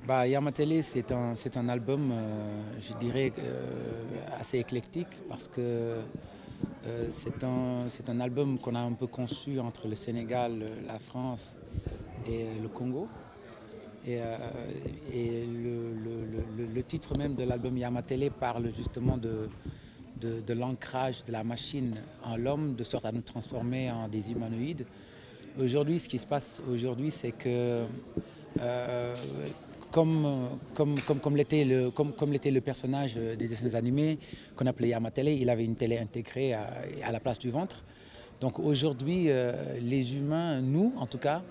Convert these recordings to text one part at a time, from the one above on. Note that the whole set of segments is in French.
Yamatele, c'est un album, je dirais, assez éclectique parce que c'est un album qu'on a un peu conçu entre le Sénégal, la France et le Congo. Et, euh, et le titre même de l'album Yamatele parle justement de l'ancrage de la machine en l'homme, de sorte à nous transformer en des humanoïdes. Aujourd'hui, ce qui se passe aujourd'hui, c'est que euh, comme l'était le personnage des dessins animés qu'on appelait Yamatele, il avait une télé intégrée à la place du ventre. Donc aujourd'hui, les humains, nous en tout cas,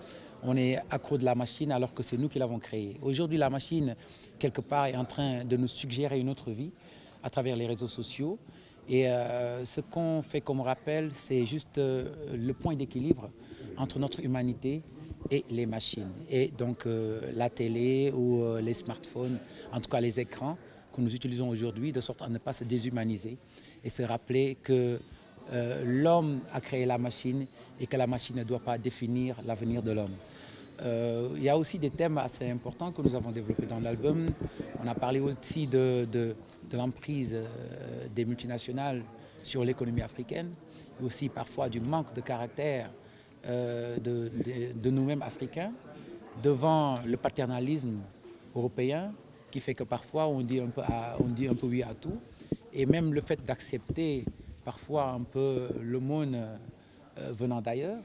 on est accro de la machine alors que c'est nous qui l'avons créée. Aujourd'hui, la machine, quelque part, est en train de nous suggérer une autre vie à travers les réseaux sociaux. Et ce qu'on fait comme rappel, c'est juste le point d'équilibre entre notre humanité et les machines. Et donc la télé ou les smartphones, en tout cas les écrans que nous utilisons aujourd'hui, de sorte à ne pas se déshumaniser et se rappeler que l'homme a créé la machine et que la machine ne doit pas définir l'avenir de l'homme. Il y a aussi des thèmes assez importants que nous avons développés dans l'album. On a parlé aussi de l'emprise des multinationales sur l'économie africaine, et aussi parfois du manque de caractère de nous-mêmes africains devant le paternalisme européen qui fait que parfois on dit un peu oui à tout. Et même le fait d'accepter parfois un peu l'aumône venant d'ailleurs,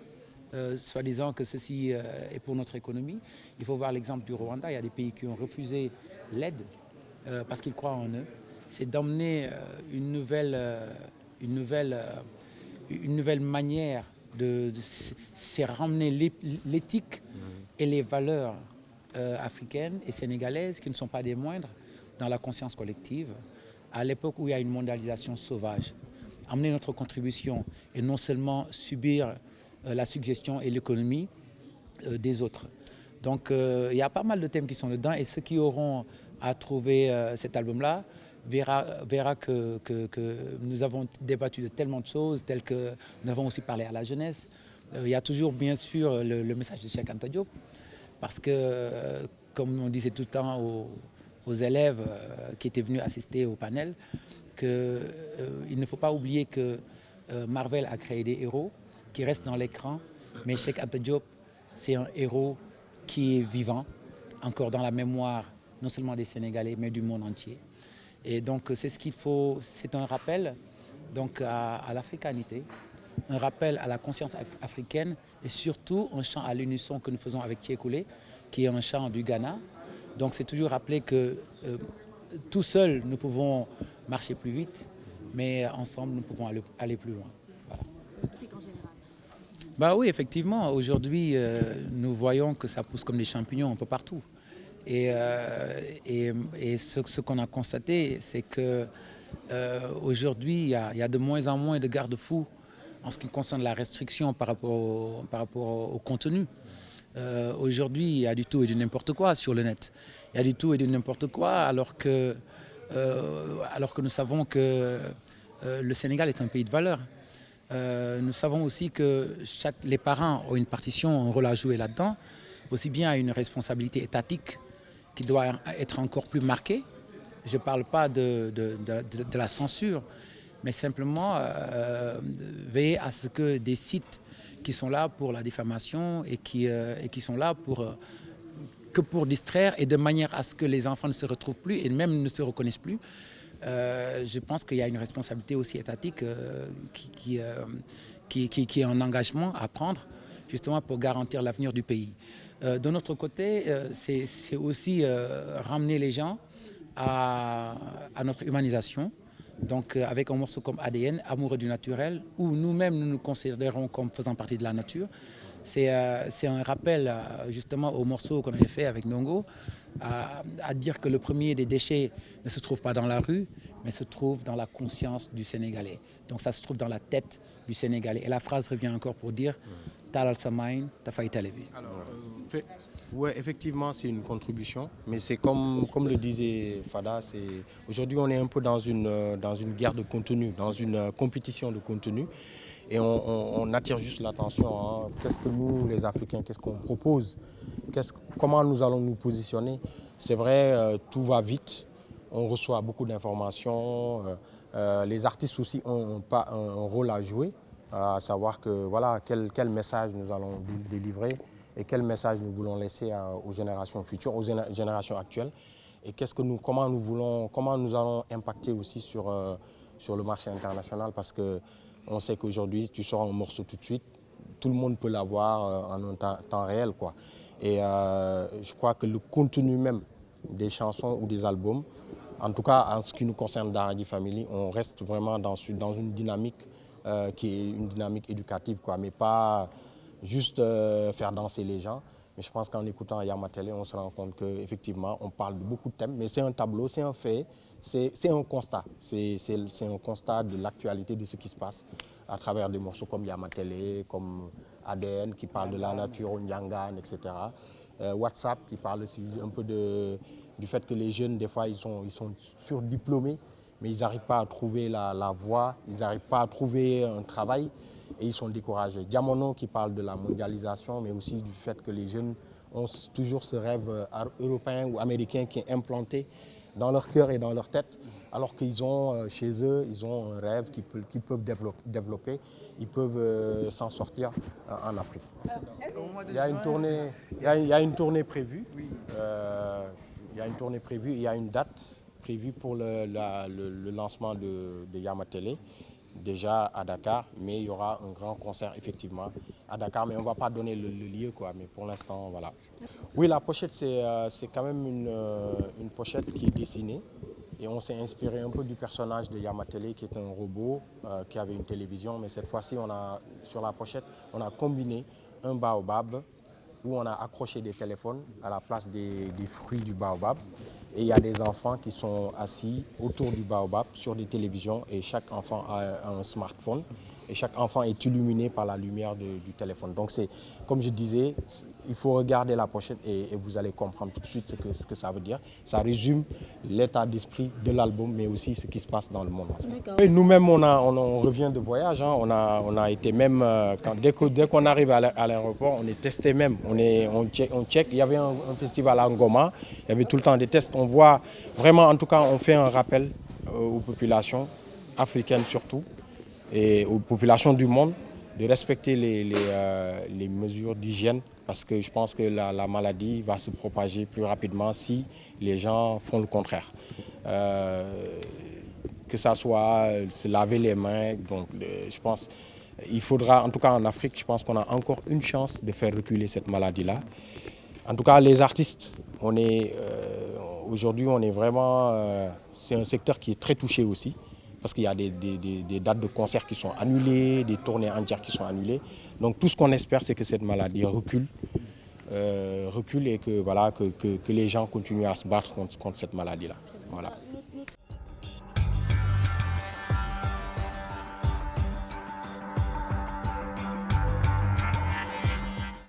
soi-disant que ceci est pour notre économie. Il faut voir l'exemple du Rwanda. Il y a des pays qui ont refusé l'aide parce qu'ils croient en eux. C'est d'emmener une nouvelle manière c'est ramener l'éthique et les valeurs africaines et sénégalaises qui ne sont pas des moindres dans la conscience collective à l'époque où il y a une mondialisation sauvage. Amener notre contribution et non seulement subir la suggestion et l'économie des autres. Donc il y a pas mal de thèmes qui sont dedans et ceux qui auront à trouver cet album-là verra que nous avons débattu de tellement de choses, telles que nous avons aussi parlé à la jeunesse. Il y a toujours bien sûr le message de Cheikh Anta Diop, parce que comme on disait tout le temps aux élèves qui étaient venus assister au panel, qu'il ne faut pas oublier que Marvel a créé des héros qui restent dans l'écran, mais Cheikh Anta Diop, c'est un héros qui est vivant, encore dans la mémoire non seulement des Sénégalais, mais du monde entier. Et donc c'est ce qu'il faut, c'est un rappel donc à l'africanité, un rappel à la conscience africaine et surtout un chant à l'unisson que nous faisons avec Tiekoulé, qui est un chant du Ghana. Donc c'est toujours rappeler que tout seul nous pouvons marcher plus vite, mais ensemble nous pouvons aller plus loin. Voilà. Oui, effectivement, aujourd'hui nous voyons que ça pousse comme des champignons un peu partout. Et ce qu'on a constaté, c'est que aujourd'hui, il y a de moins en moins de garde-fous en ce qui concerne la restriction par rapport au contenu. Aujourd'hui, il y a du tout et du n'importe quoi sur le net. Il y a du tout et du n'importe quoi alors que nous savons que le Sénégal est un pays de valeurs. Nous savons aussi que les parents ont une partition, un rôle à jouer là-dedans, aussi bien à une responsabilité étatique qui doit être encore plus marquée. Je ne parle pas de la censure, mais simplement veiller à ce que des sites qui sont là pour la diffamation et qui sont là que pour distraire et de manière à ce que les enfants ne se retrouvent plus et même ne se reconnaissent plus. Je pense qu'il y a une responsabilité aussi étatique qui est un engagement à prendre justement pour garantir l'avenir du pays. De notre côté, c'est aussi ramener les gens à notre humanisation. Donc avec un morceau comme ADN, Amoureux du naturel, où nous-mêmes nous nous considérons comme faisant partie de la nature. C'est un rappel justement au morceau qu'on avait fait avec Nongo, à dire que le premier des déchets ne se trouve pas dans la rue, mais se trouve dans la conscience du Sénégalais. Donc ça se trouve dans la tête du Sénégalais. Et la phrase revient encore pour dire « Talal Samaïn, Tafay Talebi ». Oui, effectivement, c'est une contribution, mais c'est comme le disait Fada, aujourd'hui on est un peu dans une guerre de contenu, dans une compétition de contenu. et on attire juste l'attention. Hein. Qu'est-ce que nous, les Africains, qu'est-ce qu'on propose? Comment nous allons nous positionner? C'est vrai, tout va vite, on reçoit beaucoup d'informations, les artistes aussi ont un rôle à jouer, à savoir que voilà, quel message nous allons délivrer et quel message nous voulons laisser aux générations futures, aux générations actuelles, et comment nous allons impacter aussi sur le marché international, parce qu'on sait qu'aujourd'hui, tu sors un morceau tout de suite, tout le monde peut l'avoir en un temps réel, quoi. Et je crois que le contenu même des chansons ou des albums, en tout cas en ce qui nous concerne dans Daradi Family, on reste vraiment dans une dynamique qui est une dynamique éducative, quoi, mais pas juste faire danser les gens. Mais je pense qu'en écoutant Yamatele, on se rend compte qu'effectivement, on parle de beaucoup de thèmes, mais c'est un tableau, c'est un fait, c'est un constat. C'est un constat de l'actualité de ce qui se passe à travers des morceaux comme Yamatele, comme ADN qui parle de la nature, Nyangan, etc. WhatsApp qui parle aussi un peu du fait que les jeunes, des fois, ils sont surdiplômés, mais ils n'arrivent pas à trouver la voie, ils n'arrivent pas à trouver un travail et ils sont découragés. Diamono qui parle de la mondialisation, mais aussi du fait que les jeunes ont toujours ce rêve européen ou américain qui est implanté dans leur cœur et dans leur tête, alors qu'ils ont chez eux, ils ont un rêve qu'ils peuvent développer, ils peuvent s'en sortir en Afrique. Il y a une tournée prévue. Il y a une tournée prévue, il y a une date prévue pour le lancement de Yamatele, déjà à Dakar, mais il y aura un grand concert effectivement à Dakar, mais on ne va pas donner le lieu, quoi, mais pour l'instant, voilà. Oui, la pochette, c'est quand même une pochette qui est dessinée, et on s'est inspiré un peu du personnage de Yamatele, qui est un robot qui avait une télévision, mais cette fois-ci, sur la pochette, on a combiné un baobab, où on a accroché des téléphones à la place des fruits du baobab. Et il y a des enfants qui sont assis autour du baobab sur des télévisions, et chaque enfant a un smartphone. Et chaque enfant est illuminé par la lumière du téléphone. Donc c'est, comme je disais, il faut regarder la pochette et vous allez comprendre tout de suite ce que ça veut dire. Ça résume l'état d'esprit de l'album, mais aussi ce qui se passe dans le monde. Et nous-mêmes, on revient de voyage. Hein. On a été même, dès qu'on arrive à l'aéroport, on est testé même. On check. Il y avait un festival à Ngoma, il y avait tout le temps des tests. On voit vraiment, en tout cas, on fait un rappel aux populations africaines surtout, et aux populations du monde, de respecter les mesures d'hygiène, parce que je pense que la maladie va se propager plus rapidement si les gens font le contraire. Que ça soit se laver les mains, donc je pense il faudra, en tout cas en Afrique, je pense qu'on a encore une chance de faire reculer cette maladie-là. En tout cas, les artistes, aujourd'hui, on est vraiment, c'est un secteur qui est très touché aussi, parce qu'il y a des dates de concerts qui sont annulées, des tournées entières qui sont annulées. Donc tout ce qu'on espère, c'est que cette maladie recule et que, voilà, que les gens continuent à se battre contre cette maladie-là. Voilà.